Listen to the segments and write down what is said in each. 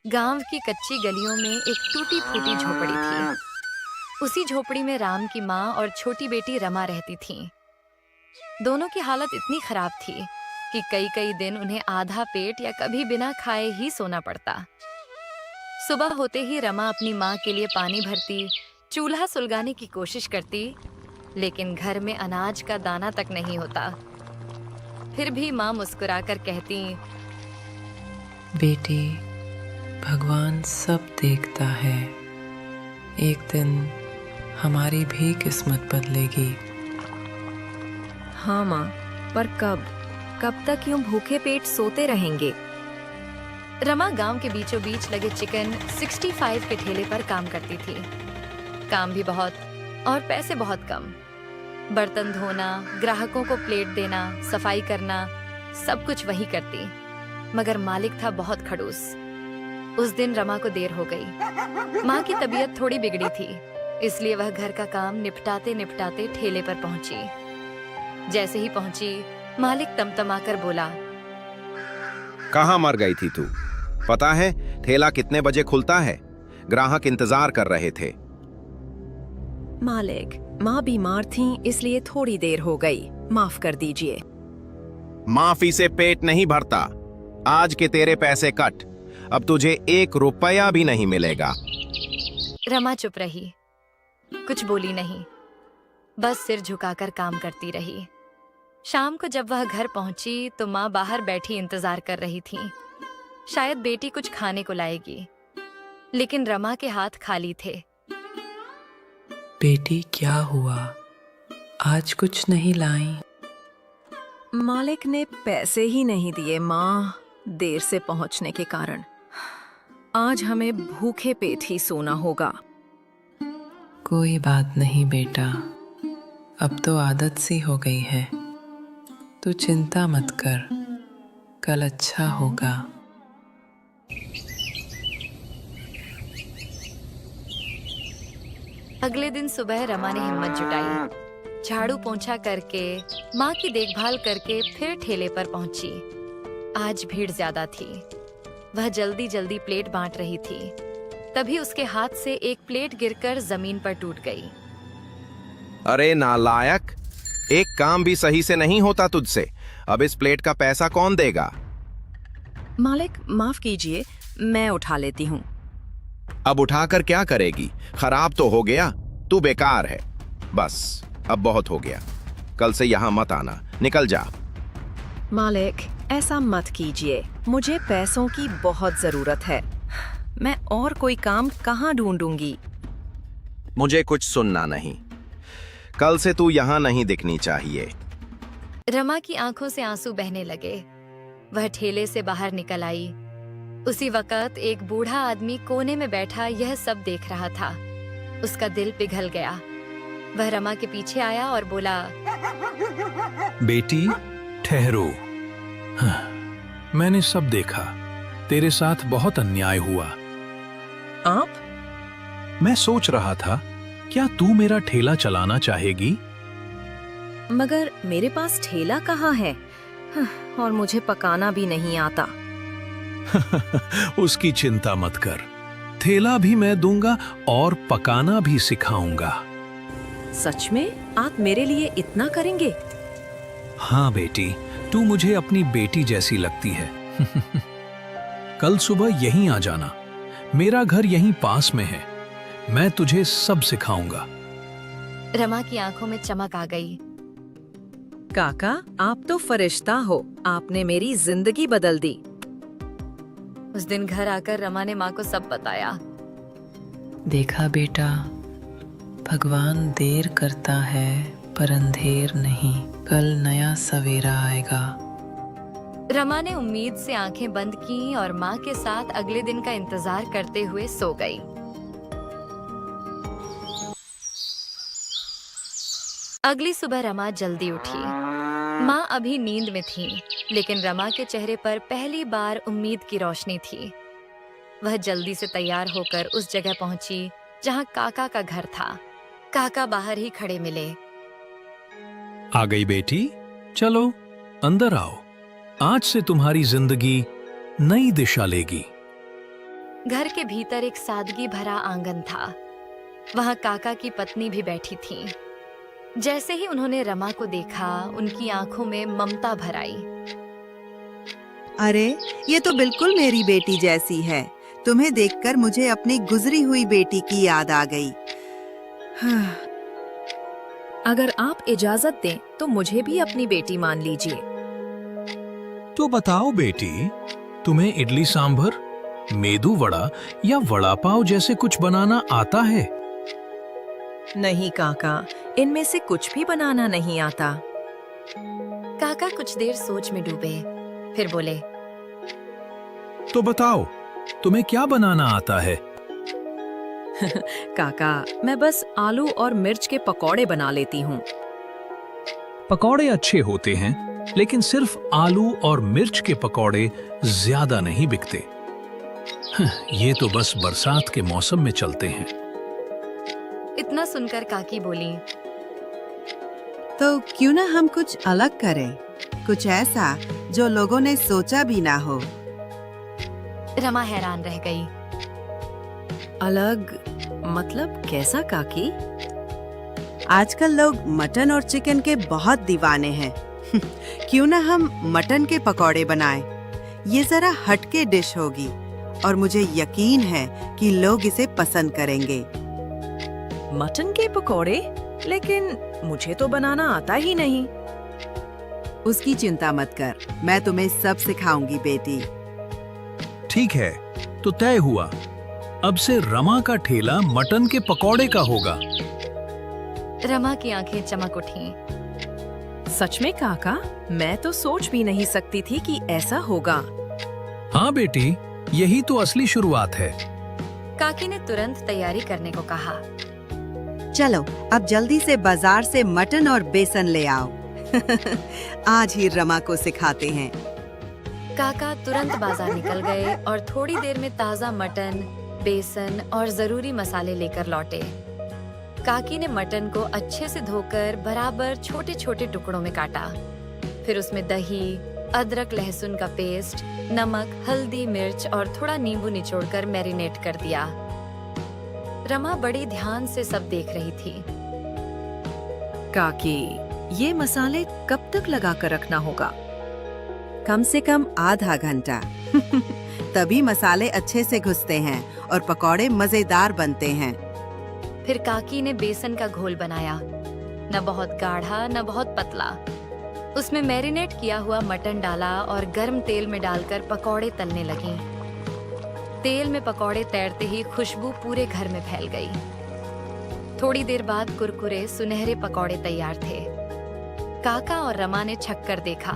गांव की कच्ची गलियों में एक टूटी फूटी झोपड़ी थी। उसी झोपड़ी में राम की माँ और छोटी बेटी रमा रहती थीं। दोनों की हालत इतनी खराब थी कि कई कई दिन उन्हें आधा पेट या कभी बिना खाए ही सोना पड़ता। सुबह होते ही रमा अपनी माँ के लिए पानी भरती, चूल्हा सुलगाने की कोशिश करती, लेकिन घर में अनाज का दाना तक नहीं होता। फिर भी माँ मुस्कुराकर कहती, बेटी, भगवान सब देखता है। एक दिन हमारी भी किस्मत बदलेगी। हाँ माँ, पर कब? कब तक यूं भूखे पेट सोते रहेंगे? रमा गांव के बीचों बीच लगे चिकन 65 के ठेले पर काम करती थी। काम भी बहुत और पैसे बहुत कम। बर्तन धोना, ग्राहकों को प्लेट देना, सफाई करना, सब कुछ वही करती। मगर मालिक था बहुत खड़ूस। उस दिन रमा को देर हो गई। माँ की तबीयत थोड़ी बिगड़ी थी, इसलिए वह घर का काम निपटाते निपटाते ठेले पर पहुंची। जैसे ही पहुंची, मालिक तमतमाकर बोला, कहाँ मर गई थी तू? पता है ठेला कितने बजे खुलता है? ग्राहक इंतजार कर रहे थे। मालिक, माँ बीमार थीं, इसलिए थोड़ी देर हो गई। माफ कर दीजिए। माफी से पेट नहीं भरता। आज के तेरे पैसे कट। अब तुझे 1 रुपया भी नहीं मिलेगा। रमा चुप रही, कुछ बोली नहीं, बस सिर झुकाकर काम करती रही। शाम को जब वह घर पहुंची तो माँ बाहर बैठी इंतजार कर रही थी। शायद बेटी कुछ खाने को लाएगी, लेकिन रमा के हाथ खाली थे। बेटी, क्या हुआ? आज कुछ नहीं लाई? मालिक ने पैसे ही नहीं दिए माँ, देर से पहुंचने के कारण। आज हमें भूखे पेट ही सोना होगा। कोई बात नहीं बेटा, अब तो आदत सी हो गई है। तू चिंता मत कर, कल अच्छा होगा। अगले दिन सुबह रमा ने हिम्मत जुटाई, झाड़ू पोंछा करके, माँ की देखभाल करके फिर ठेले पर पहुंची। आज भीड़ ज्यादा थी। वह जल्दी जल्दी प्लेट बांट रही थी। तभी उसके हाथ से एक प्लेट गिरकर जमीन पर टूट गई। अरे नालायक, एक काम भी सही से नहीं होता तुझसे। अब इस प्लेट का पैसा कौन देगा? मालिक, माफ कीजिए, मैं उठा लेती हूँ। अब उठाकर क्या करेगी? खराब तो हो गया, तू बेकार है। बस अब बहुत हो गया, कल से यहाँ मत आना, निकल जा। मालिक, ऐसा मत कीजिए, मुझे पैसों की बहुत जरूरत है। मैं और कोई काम कहाँ ढूंढूंगी? मुझे कुछ सुनना नहीं। कल से तू यहाँ नहीं दिखनी चाहिए। रमा की आंखों से आंसू बहने लगे। वह ठेले से बाहर निकल आई। उसी वक्त एक बूढ़ा आदमी कोने में बैठा यह सब देख रहा था। उसका दिल पिघल गया। वह रमा के पीछे आया और बोला, बेटी, ठहरो। हाँ, मैंने सब देखा। तेरे साथ बहुत अन्याय हुआ। आप? मैं सोच रहा था, क्या तू मेरा ठेला चलाना चाहेगी? मगर मेरे पास ठेला कहाँ है? और मुझे पकाना भी नहीं आता। उसकी चिंता मत कर, ठेला भी मैं दूंगा और पकाना भी सिखाऊंगा। सच में? आप मेरे लिए इतना करेंगे? हाँ बेटी, तू मुझे अपनी बेटी जैसी लगती है। कल सुबह यहीं आ जाना, मेरा घर यहीं पास में है। मैं तुझे सब सिखाऊंगा। रमा की आंखों में चमक आ गई। काका, आप तो फरिश्ता हो, आपने मेरी जिंदगी बदल दी। उस दिन घर आकर रमा ने माँ को सब बताया। देखा बेटा, भगवान देर करता है पर अंधेर नहीं। कल नया सवेरा आएगा। रमा ने उम्मीद से आंखें बंद की और माँ के साथ अगले दिन का इंतजार करते हुए सो गई। अगली सुबह रमा जल्दी उठी। माँ अभी नींद में थी, लेकिन रमा के चेहरे पर पहली बार उम्मीद की रोशनी थी। वह जल्दी से तैयार होकर उस जगह पहुंची जहां काका का घर था। काका बाहर ही खड़े मिले। आ गई बेटी, चलो अंदर आओ। आज से तुम्हारी जिंदगी नई दिशा लेगी। घर के भीतर एक सादगी भरा आंगन था। वहां काका की पत्नी भी बैठी थी। जैसे ही उन्होंने रमा को देखा, उनकी आंखों में ममता भर आई। अरे, ये तो बिल्कुल मेरी बेटी जैसी है। तुम्हें देखकर मुझे अपनी गुजरी हुई बेटी की याद आ गई। अगर आप इजाजत दें तो मुझे भी अपनी बेटी मान लीजिए। तो बताओ बेटी, तुम्हें इडली सांभर, मेदू वड़ा या वड़ा पाव जैसे कुछ बनाना आता है? नहीं काका, इनमें से कुछ भी बनाना नहीं आता। काका कुछ देर सोच में डूबे, फिर बोले, तो बताओ, तुम्हें क्या बनाना आता है? काका, मैं बस आलू और मिर्च के पकौड़े बना लेती हूँ। पकौड़े अच्छे होते हैं, लेकिन सिर्फ आलू और मिर्च के पकौड़े ज्यादा नहीं बिकते। ये तो बस बरसात के मौसम में चलते हैं। इतना सुनकर काकी बोली, तो क्यों ना हम कुछ अलग करें, कुछ ऐसा जो लोगों ने सोचा भी ना हो। रमा हैरान रह गई। अलग मतलब कैसा काकी? आजकल लोग मटन और चिकन के बहुत दीवाने हैं। क्यों ना हम मटन के पकौड़े बनाएं? ये जरा हटके डिश होगी और मुझे यकीन है कि लोग इसे पसंद करेंगे। मटन के पकौड़े? लेकिन मुझे तो बनाना आता ही नहीं। उसकी चिंता मत कर, मैं तुम्हें सब सिखाऊंगी बेटी। ठीक है, तो तय हुआ। अब से रमा का ठेला मटन के पकौड़े का होगा। रमा की आंखें चमक उठी। सच में काका? मैं तो सोच भी नहीं सकती थी कि ऐसा होगा। हाँ बेटी, यही तो असली शुरुआत है। काकी ने तुरंत तैयारी करने को कहा। चलो, अब जल्दी से बाजार से मटन और बेसन ले आओ। आज ही रमा को सिखाते हैं। काका तुरंत बाजार निकल गए और थोड़ी देर में ताजा मटन, बेसन और जरूरी मसाले लेकर लौटे। काकी ने मटन को अच्छे से धोकर बराबर छोटे छोटे टुकड़ों में काटा। फिर उसमें दही, अदरक लहसुन का पेस्ट, नमक, हल्दी, मिर्च और थोड़ा नींबू निचोड़कर मैरिनेट कर दिया। रमा बड़ी ध्यान से सब देख रही थी। काकी, ये मसाले कब तक लगा कर रखना होगा? कम से कम आधा घंटा। तभी मसाले अच्छे से घुसते हैं और पकौड़े मजेदार बनते हैं। फिर काकी ने बेसन का घोल बनाया, न बहुत गाढ़ा न बहुत पतला। उसमें मैरिनेट किया हुआ मटन डाला और गर्म तेल में डालकर पकौड़े तलने लगी। तेल में पकौड़े तैरते ही खुशबू पूरे घर में फैल गई। थोड़ी देर बाद कुरकुरे सुनहरे पकौड़े तैयार थे। काका और रमा ने छक्कर देखा।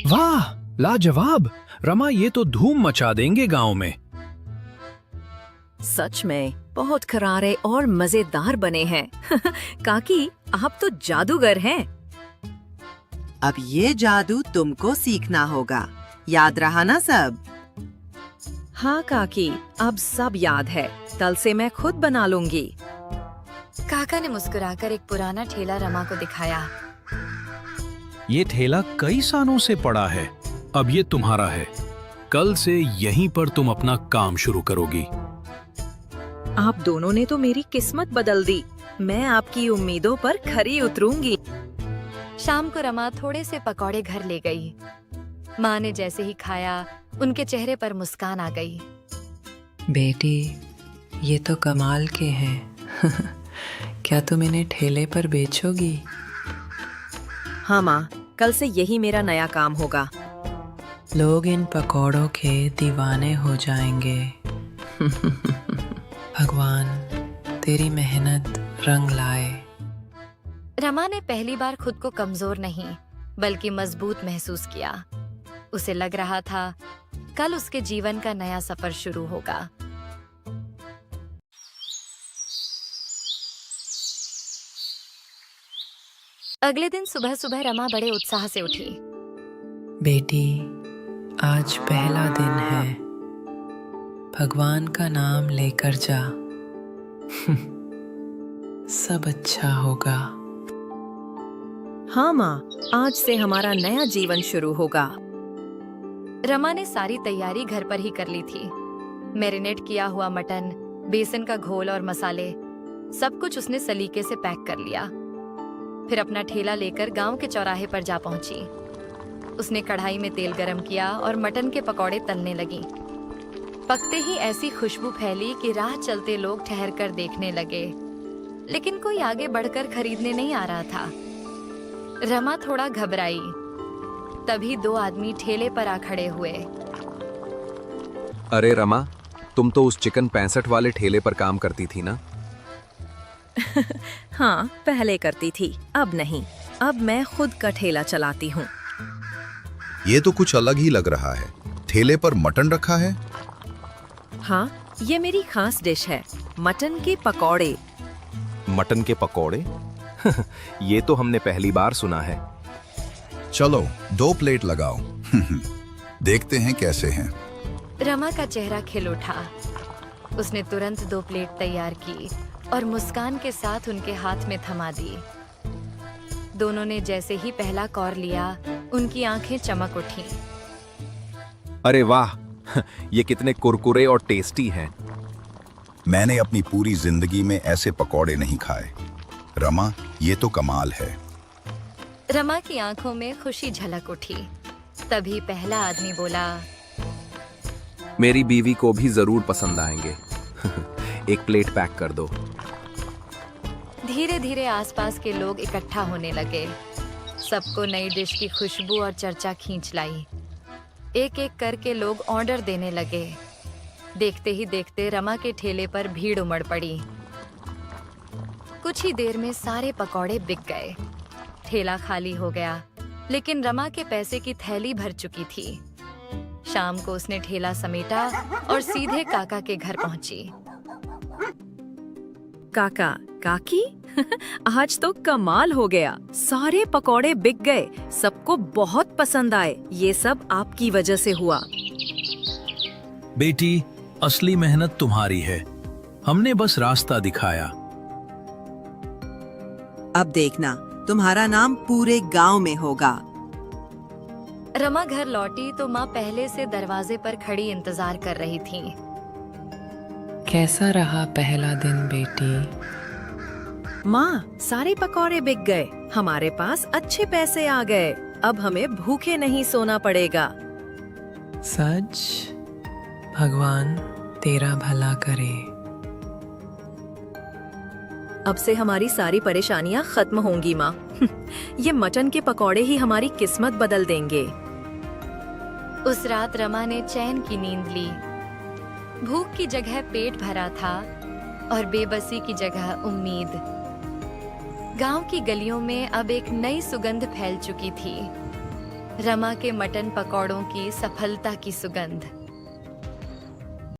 वाह, लाजवाब! रमा, ये तो धूम मचा देंगे गांव में। सच में बहुत करारे और मजेदार बने हैं। काकी, आप तो जादूगर हैं। अब ये जादू तुमको सीखना होगा। याद रहा ना सब? हाँ काकी, अब सब याद है। कल से मैं खुद बना लूंगी। काका ने मुस्कुराकर एक पुराना ठेला रमा को दिखाया। ये ठेला कई सालों से पड़ा है, अब ये तुम्हारा है। कल से यहीं पर तुम अपना काम शुरू करोगी। आप दोनों ने तो मेरी किस्मत बदल दी। मैं आपकी उम्मीदों पर खरी उतरूंगी। शाम को रमा थोड़े से पकौड़े घर ले गई। माँ ने जैसे ही खाया, उनके चेहरे पर मुस्कान आ गई। बेटी, ये तो कमाल के हैं। क्या तुम इन्हें ठेले पर बेचोगी? हाँ माँ, कल से यही मेरा नया काम होगा। लोग इन पकौड़ों के दीवाने हो जाएंगे। भगवान तेरी मेहनत रंग लाए। रमा ने पहली बार खुद को कमजोर नहीं बल्कि मजबूत महसूस किया। उसे लग रहा था कल उसके जीवन का नया सफर शुरू होगा। अगले दिन सुबह सुबह रमा बड़े उत्साह से उठी। बेटी, आज पहला दिन है। भगवान का नाम लेकर जा। सब अच्छा होगा। हाँ माँ, आज से हमारा नया जीवन शुरू होगा। रमा ने सारी तैयारी घर पर ही कर ली थी। मैरिनेट किया हुआ मटन, बेसन का घोल और मसाले, सब कुछ उसने सलीके से पैक कर लिया। फिर अपना ठेला लेकर गांव के चौराहे पर जा पहुंची। उसने कढ़ाई में तेल गरम किया और मटन के पकौड़े तलने लगी। पकते ही ऐसी खुशबू फैली कि राह चलते लोग ठहर कर देखने लगे, लेकिन कोई आगे बढ़कर खरीदने नहीं आ रहा था। रमा थोड़ा घबराई। तभी 2 आदमी ठेले पर आ खड़े हुए। अरे रमा, तुम तो उस चिकन 65 वाले ठेले पर काम करती थी ना? हाँ, पहले करती थी, अब नहीं। अब मैं खुद का ठेला चलाती हूँ। ये तो कुछ अलग ही लग रहा है। ठेले पर मटन रखा है? हाँ, ये मेरी खास डिश है, मटन के पकौड़े। मटन के पकौड़े? ये तो हमने पहली बार सुना है। चलो 2 प्लेट लगाओ। देखते हैं कैसे हैं। रमा का चेहरा खिल उठा। उसने तुरंत 2 प्लेट तैयार की और मुस्कान के साथ उनके हाथ में थमा दी। दोनों ने जैसे ही पहला कौर लिया, उनकी आंखें चमक उठी। अरे वाह, ये कितने कुरकुरे और टेस्टी हैं। मैंने अपनी पूरी जिंदगी में ऐसे पकौड़े नहीं खाए। रमा, ये तो कमाल है। रमा की आंखों में खुशी झलक उठी। तभी पहला आदमी बोला, मेरी बीवी को भी जरूर पसंद आएंगे। 1 प्लेट पैक कर दो। धीरे धीरे आसपास के लोग इकट्ठा होने लगे। सबको नई डिश की खुशबू और चर्चा खींच लाई। एक एक करके लोग ऑर्डर देने लगे। देखते ही देखते रमा के ठेले पर भीड़ उमड़ पड़ी। कुछ ही देर में सारे पकौड़े बिक गए। ठेला खाली हो गया, लेकिन रमा के पैसे की थैली भर चुकी थी। शाम को उसने ठेला समेटा और सीधे काका के घर पहुंची। काका, काकी, आज तो कमाल हो गया। सारे पकौड़े बिक गए, सबको बहुत पसंद आए। ये सब आपकी वजह से हुआ। बेटी, असली मेहनत तुम्हारी है, हमने बस रास्ता दिखाया। अब देखना, तुम्हारा नाम पूरे गांव में होगा। रमा घर लौटी तो माँ पहले से दरवाजे पर खड़ी इंतजार कर रही थी। कैसा रहा पहला दिन बेटी? माँ, सारे पकौड़े बिक गए, हमारे पास अच्छे पैसे आ गए। अब हमें भूखे नहीं सोना पड़ेगा। सच? भगवान तेरा भला करे। अब से हमारी सारी परेशानियां खत्म होंगी माँ। ये मटन के पकौड़े ही हमारी किस्मत बदल देंगे। उस रात रमा ने चैन की नींद ली। भूख की जगह पेट भरा था और बेबसी की जगह उम्मीद। गांव की गलियों में अब एक नई सुगंध फैल चुकी थी, रमा के मटन पकौड़ों की सफलता की सुगंध।